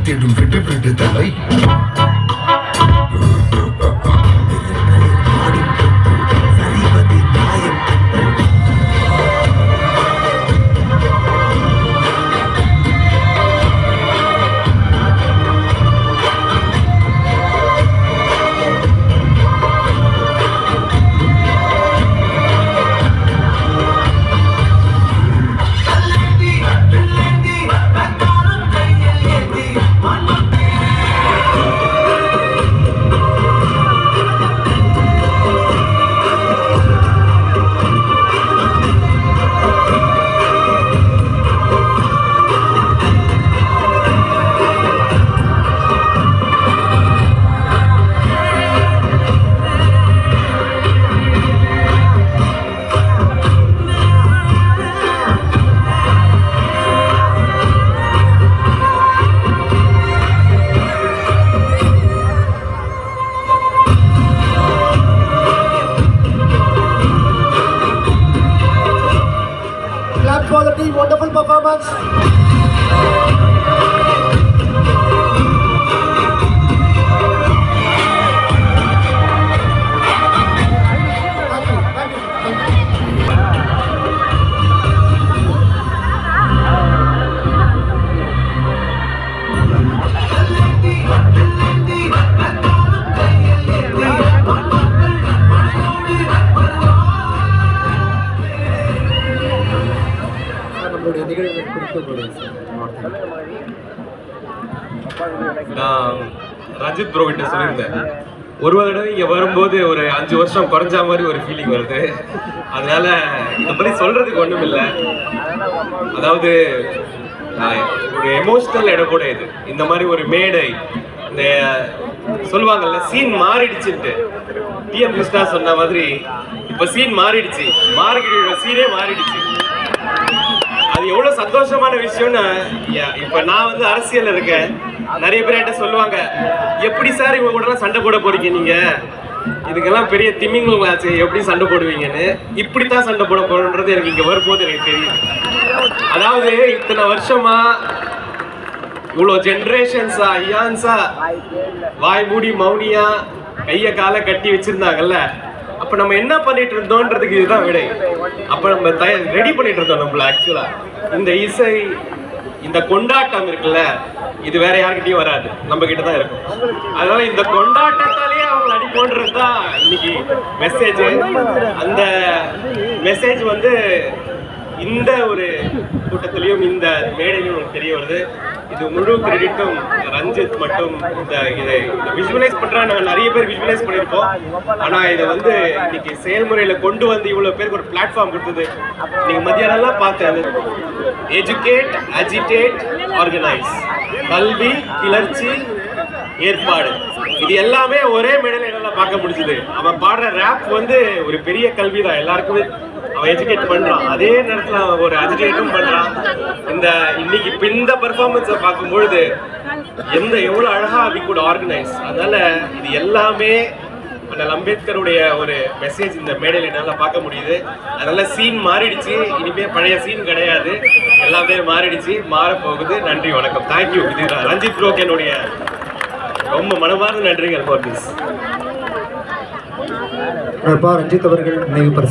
தேடும் விட்டு விடுதலை for the team, wonderful performance. நான் ரஞ்சித் ப்ரோ கிட்ட சொல்லியிருந்தேன், ஒரு தடவை இங்கே வரும்போது ஒரு 5 வருஷம் குறைஞ்ச மாதிரி ஒரு ஃபீலிங் வருது. அதனால இந்த மாதிரி சொல்றதுக்கு ஒன்றும் இல்லை. அதாவது ஒரு எமோஷனல் இடம் கூட இது. இந்த மாதிரி ஒரு மேடை, இந்த சொல்லுவாங்கல்ல சீன் மாறிடுச்சுன்ட்டு, டிஎம் கிருஷ்ணா சொன்ன மாதிரி இப்போ சீன் மாறிடுச்சு, மார்க்கெட்டோட சீனே மாறிடுச்சு. அது எவ்வளவு சந்தோஷமான விஷயம்னு இப்ப நான் வந்து அரசியல் இருக்கேன். நிறைய பேர் என்கிட்ட சொல்லுவாங்க, எப்படி சார் இவங்க கூட சண்டை போட போறீங்க, நீங்க இதுக்கெல்லாம் பெரிய திமிங்கலாச்சு, எப்படி சண்டை போடுவீங்கன்னு. இப்படித்தான் சண்டை போட போறோன்றது எனக்கு இங்க வரும்போது எனக்கு தெரியும். அதாவது இத்தனை வருஷமா இவ்வளோ ஜென்ரேஷன்ஸா ஐயான்ஸா வாய் மூடி மௌனியா கைய காலை கட்டி வச்சிருந்தாங்கல்ல, அப்ப நம்ம என்ன பண்ணிட்டு இருந்தோன்றதுக்கு இதுதான் விடை. அப்ப நம்ம ரெடி பண்ணிட்டு இருந்தோம் நம்மள. ஆக்சுவலா இந்த இசை, இந்த கொண்டாட்டம் இருக்குல்ல, இது வேற யாருக்கிட்டையும் வராது, நம்ம கிட்ட தான் இருக்கும். அதனால இந்த கொண்டாட்டத்தாலேயே அவங்க அடிப்போன்றது தான் இன்னைக்கு மெசேஜ். அந்த மெசேஜ் வந்து இந்த ஒரு கூட்டத்திலையும் இந்த மேடையிலும் தெரிய வருது. இது முழு கிரெடிட்டும் ரஞ்சித் மட்டும். இதை விஷுவலைஸ் பண்றா நாங்கள் நிறைய பேர் விஷுவலைஸ் பண்ணியிருப்போம். ஆனால் இதை வந்து இன்னைக்கு செயல்முறையில் கொண்டு வந்து இவ்வளோ பேருக்கு ஒரு பிளாட்ஃபார்ம் கொடுத்தது. இன்னைக்கு மத்தியானம்லாம் பார்த்தேன். எஜுகேட், அஜிடேட், ஆர்கனைஸ், கல்வி, கிளர்ச்சி, ஏற்பாடு, இது எல்லாமே ஒரே மேடையில் என்னால் பார்க்க முடிஞ்சுது. அவன் பாடுற ரேப் வந்து ஒரு பெரிய கல்வி தான், எல்லாருக்குமே அவன் எஜுகேட் பண்றான், அதே நேரத்தில் அவன் ஒரு அஜிடேட்டும் பண்றான். இன்னைக்கு இந்த பெர்ஃபார்மன்ஸை பார்க்கும்பொழுது எவ்வளவு அழகா அப்படி கூட ஆர்கனைஸ். அதனால இது எல்லாமே அண்ணல் அம்பேத்கருடைய ஒரு மெசேஜ் இந்த மேடையில் என்னால் பார்க்க முடியுது. அதனால சீன் மாறிடுச்சு, இனிமே பழைய சீன் கிடையாது, எல்லாமே மாறிடுச்சு, மாறப்போகுது. நன்றி, வணக்கம், தேங்க்யூ. இது ரஞ்சித் ப்ரோக்கு என்னுடைய ரொம்ப மனமார்ந்த நன்றிகள் ஃபார் திஸ். ரஞ்சித் அவர்கள் நினைவு